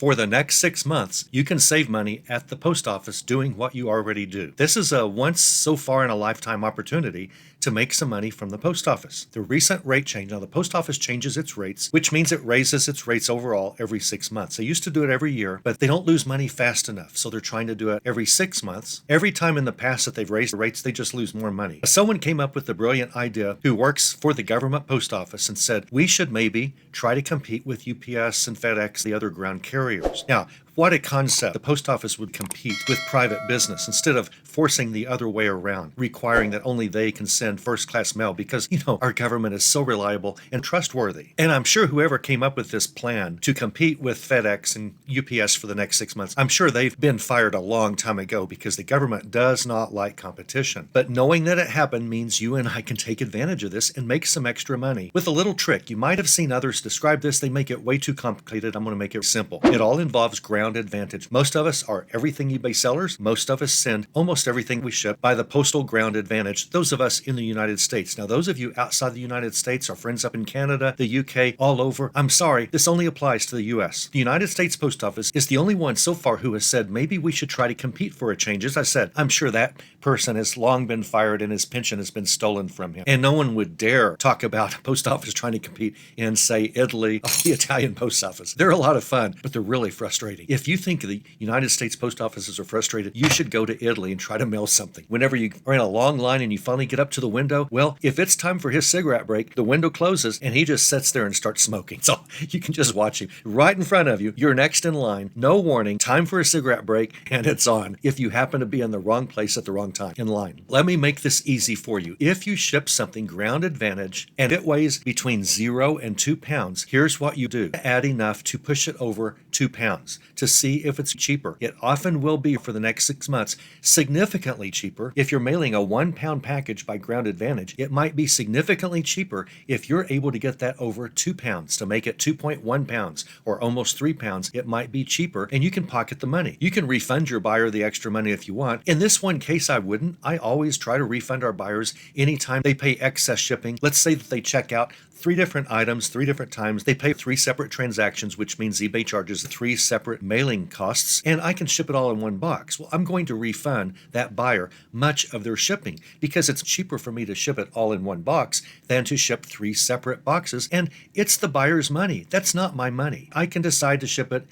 For the next 6 months, you can save money at the post office doing what you already do. This is a once so far in a lifetime opportunity to make some money from the post office. The recent rate change, now the post office changes its rates, which means it raises its rates overall every 6 months. They used to do it every year, but they don't lose money fast enough, so they're trying to do it every 6 months. Every time in the past that they've raised the rates, they just lose more money. Someone came up with the brilliant idea who works for the government post office and said, we should maybe try to compete with UPS and FedEx, the other ground carriers. Now, what a concept. The post office would compete with private business instead of forcing the other way around, requiring that only they can send first-class mail because, our government is so reliable and trustworthy. And I'm sure whoever came up with this plan to compete with FedEx and UPS for the next 6 months, I'm sure they've been fired a long time ago because the government does not like competition. But knowing that it happened means you and I can take advantage of this and make some extra money. With a little trick, you might have seen others describe this. They make it way too complicated. I'm going to make it simple. It all involves ground advantage. Most of us are everything eBay sellers. Most of us send almost everything we ship by the postal ground advantage. Those of us in the United States. Now, those of you outside the United States, our friends up in Canada, the UK, all over, I'm sorry, this only applies to the US. The United States Post Office is the only one so far who has said maybe we should try to compete for a change. As I said, I'm sure that person has long been fired and his pension has been stolen from him. And no one would dare talk about a post office trying to compete in, say, Italy or the Italian post office. They're a lot of fun, but they're really frustrating. If you think the United States post offices are frustrated, you should go to Italy and try to mail something. Whenever you are in a long line and you finally get up to the window, well, if it's time for his cigarette break, the window closes and he just sits there and starts smoking. So you can just watch him right in front of you. You're next in line, no warning, time for a cigarette break, and it's on if you happen to be in the wrong place at the wrong time in line. Let me make this easy for you. If you ship something ground advantage and it weighs between 0 and 2 pounds, here's what you do. Add enough to push it over 2 pounds to see if it's cheaper. It often will be for the next 6 months, significantly cheaper. If you're mailing a 1 pound package by ground advantage, it might be significantly cheaper if you're able to get that over 2 pounds to make it 2.1 pounds or almost 3 pounds. It might be cheaper and you can pocket the money. You can refund your buyer the extra money if you want. In this one case, I wouldn't. I always try to refund our buyers anytime they pay excess shipping. Let's say that they check out 3 different items, 3 different times. They pay 3 separate transactions, which means eBay charges 3 separate mailing costs, and I can ship it all in one box. Well, I'm going to refund that buyer much of their shipping because it's cheaper for me to ship it all in one box than to ship 3 separate boxes, and it's the buyer's money. That's not my money. I can decide to ship it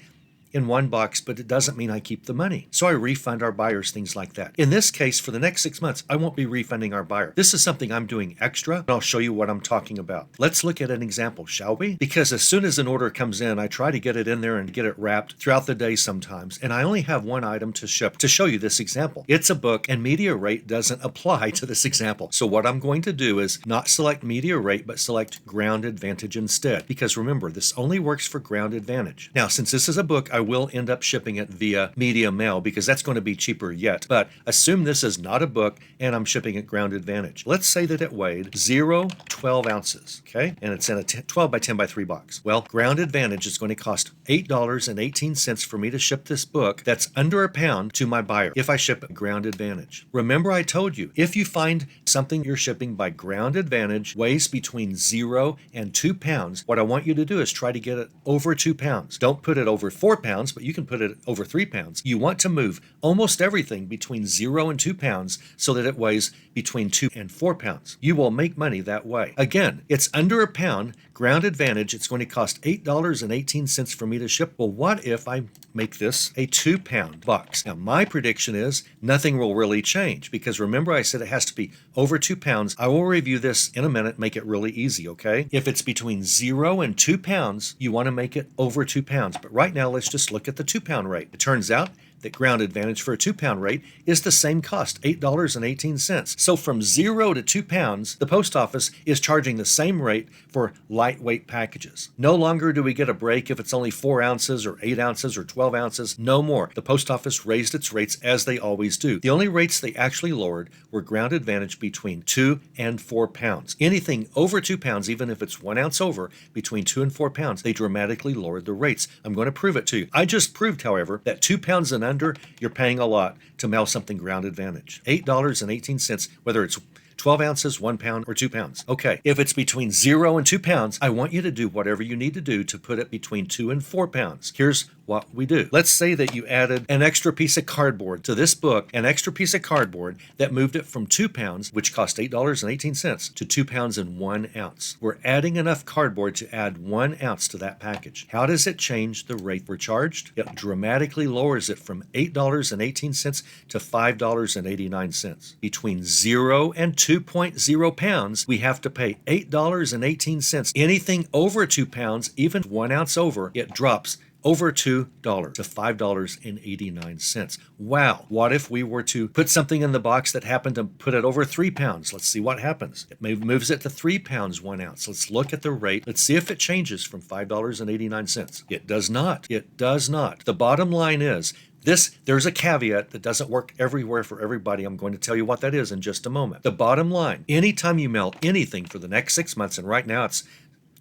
in one box, but it doesn't mean I keep the money. So I refund our buyers things like that. In this case, for the next 6 months, I won't be refunding our buyer. This is something I'm doing extra, and I'll show you what I'm talking about. Let's look at an example, shall we? Because as soon as an order comes in, I try to get it in there and get it wrapped throughout the day sometimes, and I only have one item to ship to show you this example. It's a book, and media rate doesn't apply to this example. So what I'm going to do is not select media rate, but select ground advantage instead, because remember, this only works for ground advantage. Now, since this is a book, I will end up shipping it via media mail because that's going to be cheaper yet. But assume this is not a book and I'm shipping it ground advantage. Let's say that it weighed 12 ounces, okay? And it's in a 12 by 10 by 3 box. Well, ground advantage is going to cost $8.18 for me to ship this book that's under a pound to my buyer if I ship it ground advantage. Remember I told you, if you find something you're shipping by ground advantage weighs between 0 and 2 pounds, what I want you to do is try to get it over 2 pounds. Don't put it over 4 pounds, but you can put it over 3 pounds. You want to move almost everything between 0 and 2 pounds so that it weighs between 2 and 4 pounds. You will make money that way. Again, it's under a pound, ground advantage. It's going to cost $8.18 for me to ship. Well, what if I make this a 2 pound box? Now, my prediction is nothing will really change because remember I said it has to be over 2 pounds. I will review this in a minute, make it really easy, okay? If it's between 0 and 2 pounds, you want to make it over 2 pounds. But right now, let's just look at the 2 pound rate. It turns out that ground advantage for a 2 pound rate is the same cost, $8.18. So from 0 to 2 pounds, the post office is charging the same rate for lightweight packages. No longer do we get a break if it's only 4 ounces or 8 ounces or 12 ounces. No more. The post office raised its rates as they always do. The only rates they actually lowered were ground advantage between 2 and 4 pounds. Anything over 2 pounds, even if it's 1 ounce over, between 2 and 4 pounds, they dramatically lowered the rates. I'm going to prove it to you. I just proved, however, that 2 pounds and under, you're paying a lot to mail something ground advantage. $8.18, whether it's 12 ounces, 1 pound, or 2 pounds. Okay, if it's between 0 and 2 pounds, I want you to do whatever you need to do to put it between 2 and 4 pounds. Here's what we do. Let's say that you added an extra piece of cardboard to this book, an extra piece of cardboard that moved it from 2 pounds, which cost $8.18, to 2 pounds and 1 ounce. We're adding enough cardboard to add 1 ounce to that package. How does it change the rate we're charged? It dramatically lowers it from $8.18 to $5.89. Between 0 and 2.0 pounds, we have to pay $8.18. Anything over 2 pounds, even 1 ounce over, it drops over $2 to $5.89. Wow. What if we were to put something in the box that happened to put it over 3 pounds? Let's see what happens. It moves it to 3 pounds, 1 ounce. Let's look at the rate. Let's see if it changes from $5.89. It does not. It does not. The bottom line is, there's a caveat that doesn't work everywhere for everybody. I'm going to tell you what that is in just a moment. The bottom line, anytime you mail anything for the next 6 months, and right now it's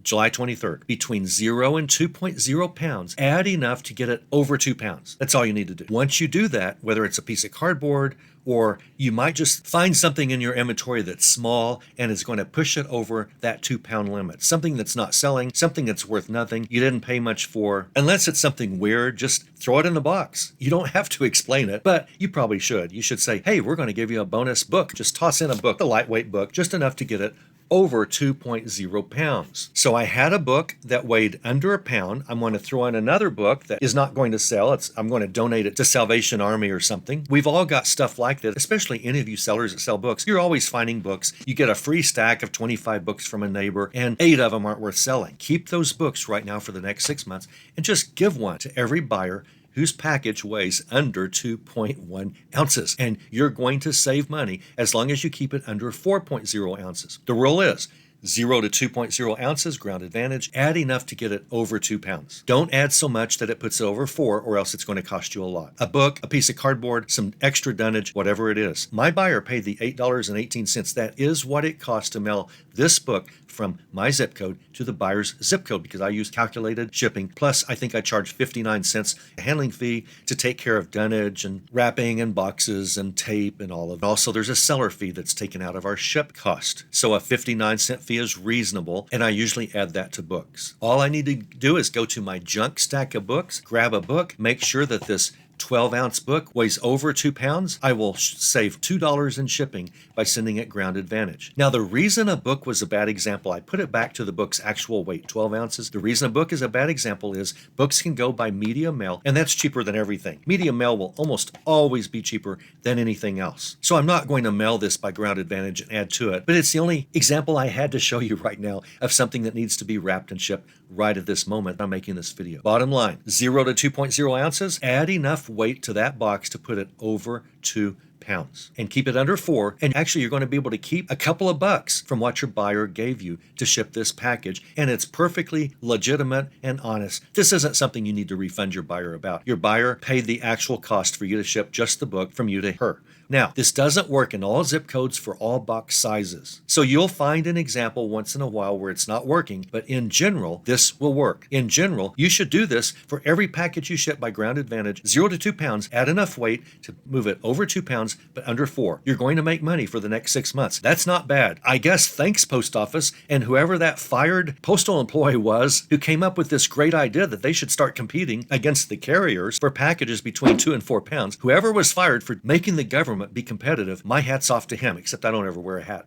July 23rd, between 0 and 2.0 pounds, add enough to get it over 2 pounds. That's all you need to do. Once you do that, whether it's a piece of cardboard or you might just find something in your inventory that's small and is going to push it over that 2 pound limit, something that's not selling, something that's worth nothing, you didn't pay much for, unless it's something weird, just throw it in the box. You don't have to explain it, but you probably should. You should say, hey, we're going to give you a bonus book. Just toss in a book, a lightweight book, just enough to get it over 2.0 pounds. So I had a book that weighed under a pound. I'm going to throw in another book that is not going to sell. I'm going to donate it to Salvation Army or something. We've all got stuff like that, especially any of you sellers that sell books. You're always finding books. You get a free stack of 25 books from a neighbor and 8 of them aren't worth selling. Keep those books right now for the next 6 months and just give one to every buyer whose package weighs under 2.1 ounces. And you're going to save money as long as you keep it under 4.0 ounces. The rule is 0 to 2.0 ounces, ground advantage, add enough to get it over 2 pounds. Don't add so much that it puts it over 4 or else it's going to cost you a lot. A book, a piece of cardboard, some extra dunnage, whatever it is. My buyer paid the $8.18. That is what it cost to mail this book from my zip code to the buyer's zip code because I use calculated shipping. Plus, I think I charge 59 cents a handling fee to take care of dunnage and wrapping and boxes and tape and all of it. Also, there's a seller fee that's taken out of our ship cost. So a 59-cent fee is reasonable, and I usually add that to books. All I need to do is go to my junk stack of books, grab a book, make sure that this 12-ounce book weighs over 2 pounds, I will save $2 in shipping by sending it ground advantage. Now, the reason a book was a bad example, I put it back to the book's actual weight, 12 ounces. The reason a book is a bad example is books can go by medium mail, and that's cheaper than everything. Medium mail will almost always be cheaper than anything else. So I'm not going to mail this by ground advantage and add to it, but it's the only example I had to show you right now of something that needs to be wrapped and shipped right at this moment I'm making this video. Bottom line, 0 to 2.0 ounces, add enough weight to that box to put it over 2 pounds and keep it under 4. And actually, you're going to be able to keep a couple of bucks from what your buyer gave you to ship this package. And it's perfectly legitimate and honest. This isn't something you need to refund your buyer about. Your buyer paid the actual cost for you to ship just the book from you to her. Now, this doesn't work in all zip codes for all box sizes. So you'll find an example once in a while where it's not working, but in general, this will work. In general, you should do this for every package you ship by ground advantage, 0 to 2 pounds, add enough weight to move it over 2 pounds, but under 4. You're going to make money for the next 6 months. That's not bad. I guess thanks, Post Office, and whoever that fired postal employee was who came up with this great idea that they should start competing against the carriers for packages between 2 and 4 pounds. Whoever was fired for making the government be competitive, my hat's off to him, except I don't ever wear a hat.